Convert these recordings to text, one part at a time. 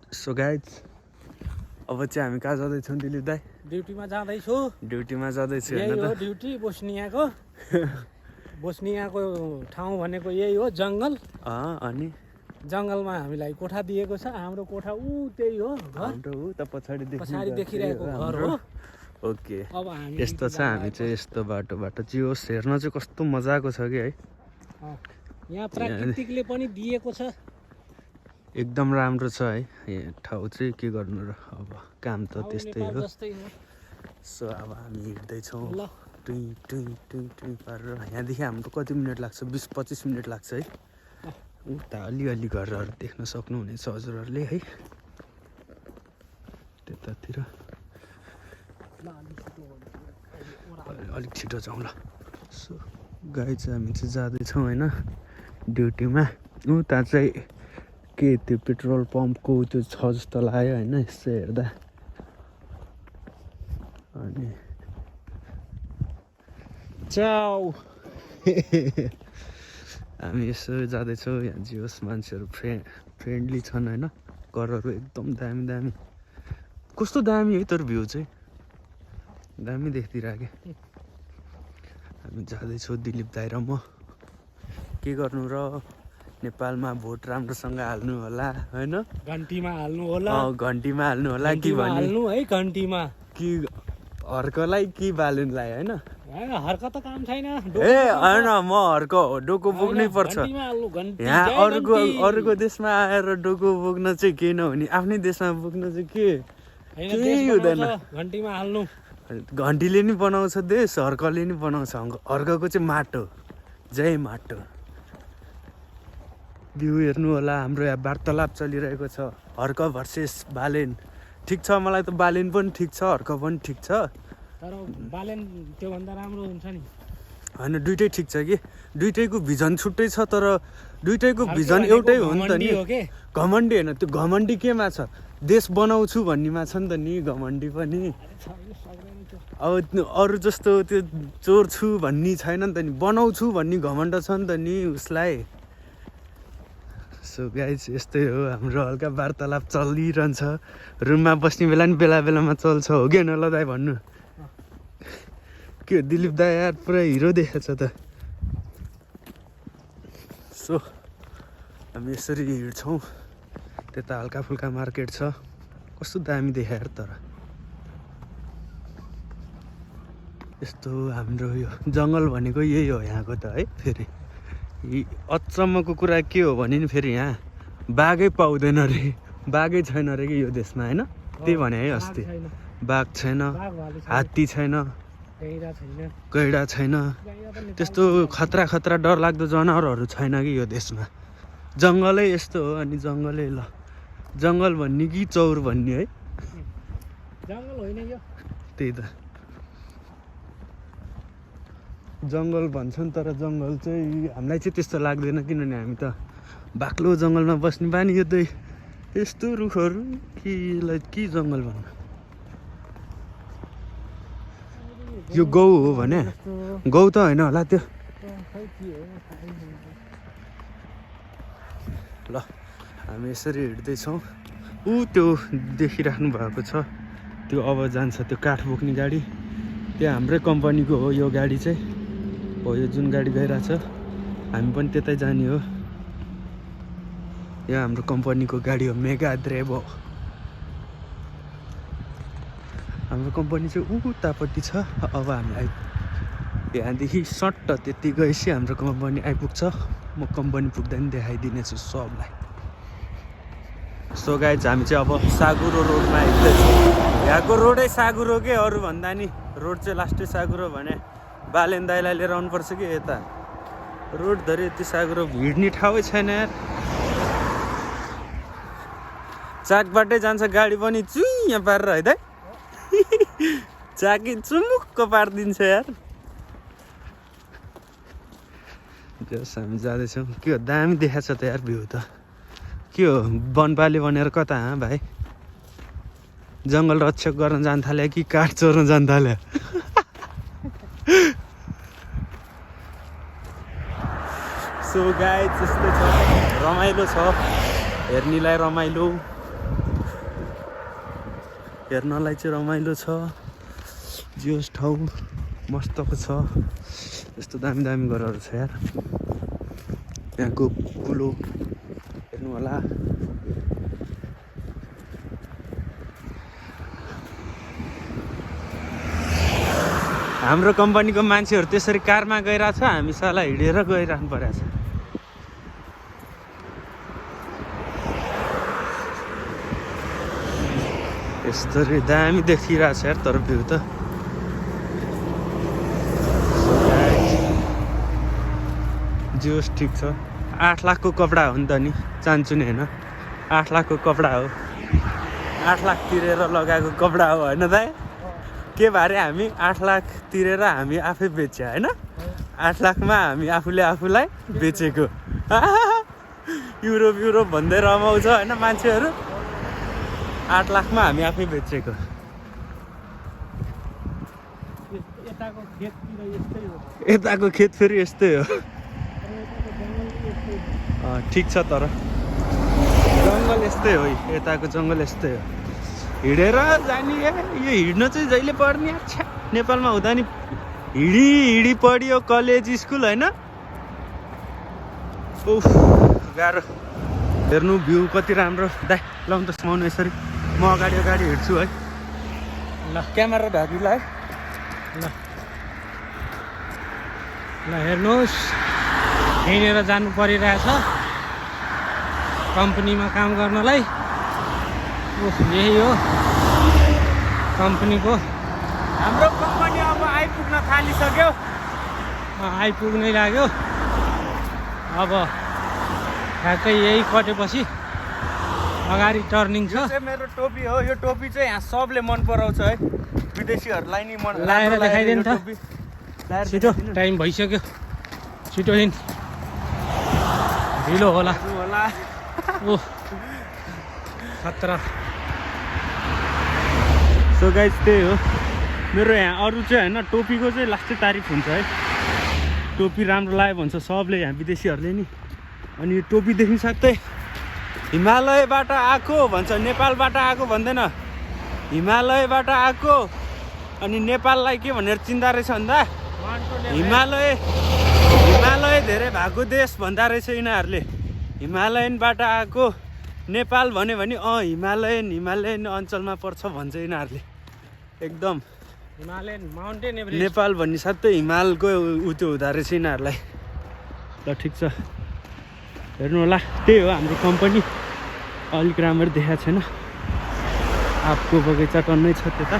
So guys अब चाहिँ हामी कहाँ जाँदैछौँ दिलीप दाई? ड्युटीमा जाँदैछु। ड्युटीमा जाँदैछु यही होइन हो त? ड्युटी बोस्नियाको। बोस्नियाको ठाउँ भनेको यही हो जङ्गल। अनि जङ्गलमा हामीलाई कोठा दिएको छ। हाम्रो कोठा त्यही हो घर। हाम्रो ऊ त पछाडि देखिरहेको घर हो। ओके, अब हामी यस्तो छ। हामी चाहिँ यस्तो बाटोबाट चाहिँ होस् हेर्न चाहिँ कस्तो मजाको छ कि है। यहाँ प्राकृतिकले पनि दिएको छ। एकदम राम्रो छ है यो ठाउँ चाहिँ। के गर्नु र, अब काम त त्यस्तै हो। सो अब हामी हिँड्दैछौँ टुई टुई टुई टुई पारेर। यहाँदेखि हाम्रो कति मिनट लाग्छ? 20-25 मिनट लाग्छ है। उता अलिअलि घरहरू देख्न सक्नुहुनेछ हजुरहरूले है, त्यतातिर। अलिक छिटो जाउँ ल। सो गाई चाहिँ हामी चाहिँ जाँदैछौँ होइन ड्युटीमा। उता चाहिँ के त्यो पेट्रोल पम्पको त्यो छ जस्तो लाग्यो होइन यसो हेर्दा। अनि चाउ हामी यसो जाँदैछौँ। यहाँ जियोस् मान्छेहरू फ्रेन्डली छन् होइन। घरहरू एकदम दामी दामी। कस्तो दामी है तर भ्यू चाहिँ दामी देखिदिरहेको। हामी जाँदैछौँ दिलीप दाइ र म। के गर्नु र, नेपालमा भोट राम्रोसँग हाल्नु होला होइन। घन्टीमा हाल्नु होला। घन्टीमा हाल्नु होला कि भने हाल्नु है घन्टीमा। कि हर्कलाई कि बालुनलाई होइन। हर्क त काम छैन। होइन म हर्क डोको बोक्नै पर्छ। यहाँ अरूको देशमा आएर डोको बोक्न चाहिँ केही नहुने, आफ्नै देशमा बोक्न चाहिँ केही हुँदैन। घन्टीमा हाल्नु। घन्टीले नि बनाउँछ देश, हर्कले नि बनाउँछ। हर्कको चाहिँ माटो, जय माटो। भ्यू हेर्नु होला। हाम्रो यहाँ वार्तालाप चलिरहेको छ, हर्क भर्सेस बालेन। ठिक छ, मलाई त बालेन पनि ठिक छ, हर्क पनि ठिक छ। तर बालेन त्योभन्दा राम्रो हुन्छ नि। होइन दुइटै ठिक छ कि, दुइटैको भिजन छुट्टै छ। तर दुइटैको भिजन एउटै हो नि त नि। घमण्डी होइन, त्यो घमण्डी केमा छ? देश बनाउँछु भन्नेमा छ नि त नि घमण्डी पनि। अब अरू जस्तो त्यो चोर छु भन्ने छैन नि त नि, बनाउँछु भन्ने घमण्ड छ नि त नि उसलाई। सो गाइज यस्तै हो, हाम्रो हल्का वार्तालाप चलिरहन्छ। रुममा बस्ने बेला नि बेला बेलामा चल्छ, हो कि होइन ल दाइ भन्नु? के हो दिलीप दाइ यार पुरा हिरो देखाएको छ त। सो हामी यसरी हिँड्छौँ। त्यता हल्का फुल्का मार्केट छ। कस्तो दामी देखाएर तर यस्तो हाम्रो यो जङ्गल भनेको यही हो यहाँको त है। फेरि अचम्मको कुरा के हो भने नि फेरि यहाँ बाघै पाउँदैन रे, बाघै छैन अरे कि यो देशमा होइन। त्यही भने है अस्ति, बाघ छैन, हात्ती छैन, गैडा छैन, त्यस्तो खतरा खतरा डरलाग्दो जनावरहरू छैन कि यो देशमा। जङ्गलै यस्तो हो। अनि जङ्गलै ल, जङ्गल भन्ने कि चौर भन्ने है? जङ्गल होइन यो। त्यही त जङ्गल भन्छन्, तर जङ्गल चाहिँ हामीलाई चाहिँ त्यस्तो लाग्दैन। किनभने हामी त बाक्लो जङ्गलमा बस्ने बानी। यो त यस्तो रुखहरू कि जङ्गल भन्नु। यो गौ हो भने? गौ त होइन होला त्यो। ल हामी यसरी हिँड्दैछौँ। त्यो देखिराख्नु भएको छ, त्यो अब जान्छ त्यो काठ बोक्ने गाडी। त्यो हाम्रै कम्पनीको हो यो गाडी चाहिँ। हो यो जुन गाडी गइरहेछ हामी पनि त्यतै जाने हो। यो हाम्रो कम्पनीको गाडी हो, मेगा ड्रेभो। हाम्रो कम्पनी चाहिँ उतापट्टि छ। अब हामीलाई यहाँदेखि सट्ट त्यति गएपछि हाम्रो कम्पनी आइपुग्छ। म कम्पनी पुग्दा नि देखाइदिनेछु सबलाई। सो गाइज हामी चाहिँ अब सागुरो रोडमा हिँड्दैछौँ। यहाँको रोडै सागुरो के, अरू भन्दा नि रोड चाहिँ लास्टै सागुरो भने बालेन दाइलाई लिएर आउनुपर्छ कि यता। रोड धरि यति सागुरो, हिँड्ने ठाउँै छैन यार। चाकबाटै जान्छ गाडी पनि चुइँ यहाँ पारेर है दाइ। चाकी चुमुक्क पारिदिन्छ यार। जस हामी जाँदैछौँ। के हो दामी देखाएको छ त यार भ्यू त। के हो वनपाले भनेर कता भाइ? जङ्गल रक्षक गर्न जान थाल्यो कि काठ चोर्न जान थाल्यो? सो गाइज यस्तै छ, रमाइलो छ हेर्नेलाई, रमाइलो हेर्नलाई चाहिँ रमाइलो छ। जियोस् ठाउँ मस्तको छ। यस्तो दामी दामी घरहरू छ यार। यहाँको कुलो हेर्नु होला। हाम्रो कम्पनीको मान्छेहरू त्यसरी कारमा गइरहेछ, हामी साला हिँडेर गइरहनु परेछ। यस्तरी दामी देखिरहेछ यार तर भ्यू त। जियोस् ठिक छ। 8 लाखको कपडा हो नि त नि, चान्चु नि होइन। 8 लाखको कपडा हो, 8 लाख तिरेर लगाएको कपडा हो होइन दाइ? के भरे हामी 8 लाख तिरेर हामी आफै बेच्यो होइन। 8 लाखमा हामी आफूले आफूलाई बेचेको। युरोप भन्दै रमाउँछ होइन मान्छेहरू। 8 लाखमा हामी आफै बेचेको। यताको खेत फेरि यस्तै हो। ठिक छ तर जङ्गल यस्तै हो, यताको जङ्गल यस्तै हो। हिँडेर जाने यो हिँड्न चाहिँ जहिले पर्ने। अच्छा नेपालमा हुँदा नि हिँडी पढियो कलेज स्कुल होइन। उफ गाह्रो। हेर्नु भ्यू कति राम्रो दाइ। ल त सुहाउनु यसरी म अगाडि हिँड्छु है। ल क्यामेरा ढाकिला है। ल हेर्नुहोस्, हिँडेर जानु परिरहेछ कम्पनीमा काम गर्नलाई। यही हो कम्पनीको। हाम्रो कम्पनी अब आइपुग्न थालिसक्यो। आइपुग्नै लाग्यो। अब ठ्याक्कै यही कटेपछि अगाडि टर्निङ छ। मेरो टोपी हो। यो टोपी चाहिँ यहाँ सबले मन पराउँछ है, विदेशीहरूलाई नि मन लाएर देखाइदिनु त। छिटो टाइम भइसक्यो, छिटो हिँड, ढिलो होला। ओह खतरा। सो गाइस त्यही हो मेरो यहाँ। अरू चाहिँ होइन टोपीको चाहिँ लास्टै तारिफ हुन्छ है। टोपी राम्रो लाग्यो भन्छ सबले यहाँ विदेशीहरूले नि। अनि यो टोपीदेखि साथै हिमालयबाट आएको भन्छ, नेपालबाट आएको भन्दैन। हिमालयबाट आएको अनि नेपाललाई के भनेर चिन्दा रहेछ भन्दा हिमालय धेरै भएको देश भन्दा रहेछ यिनीहरूले। हिमालयनबाट आएको नेपाल भन्यो भने हिमालयन अञ्चलमा पर्छ भन्छ यिनीहरूले। एकदम हिमालयन माउन्टेन एभरेस्ट। नेपाल भन्ने साथै हिमालको उत्यो हुँदो रहेछ यिनीहरूलाई। ल ठिक छ हेर्नु होला। त्यही हो हाम्रो कम्पनी। अलिक राम्ररी देखाएको छैन। आँपको बगैँचा टन्नै छ त्यता।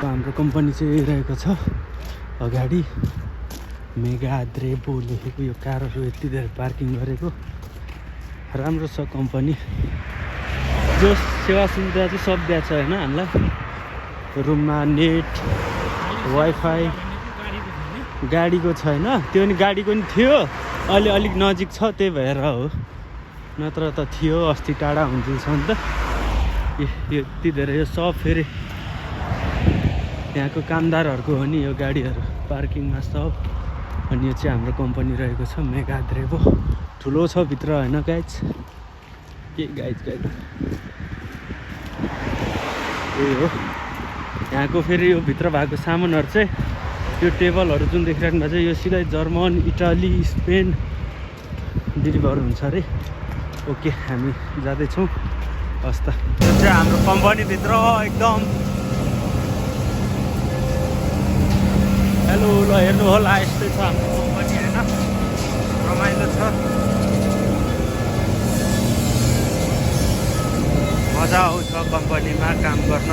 हाम्रो कम्पनी चाहिँ रहेको छ अगाडि। मेगाद्रेबो लेखेको यो कारहरू यति धेरै पार्किङ गरेको। राम्रो छ कम्पनी। जो सेवा सुविधा चाहिँ सब दिएको छ होइन हामीलाई। रुममा नेट, वाइफाई। गाडीको छैन, त्यो नि गाडीको नि थियो, अहिले अलिक नजिक छ त्यही भएर हो, नत्र त थियो अस्ति टाढा हुन्थ्यो नि त। यति धेरै यो सब फेरि यहाँको कामदारहरूको हो नि यो गाडीहरू पार्किङमा सब। अनि यो चाहिँ हाम्रो कम्पनी रहेको छ मेगाद्रेबो। ठुलो छ भित्र होइन गाइज। के गाइज यही हो यहाँको। फेरि यो भित्र भएको सामानहरू चाहिँ यो टेबलहरू जुन देखिराख्नु भएको छ यो सिधै जर्मन, इटाली, स्पेन डेलिभर हुन्छ अरे। ओके हामी जाँदैछौँ। हस् त। यो चाहिँ हाम्रो कम्पनीभित्र एकदम। हेलो ल हेर्नु होला यस्तै छ हाम्रो कम्पनी होइन। रमाइलो छ, मजा आउँछ कम्पनीमा काम गर्न।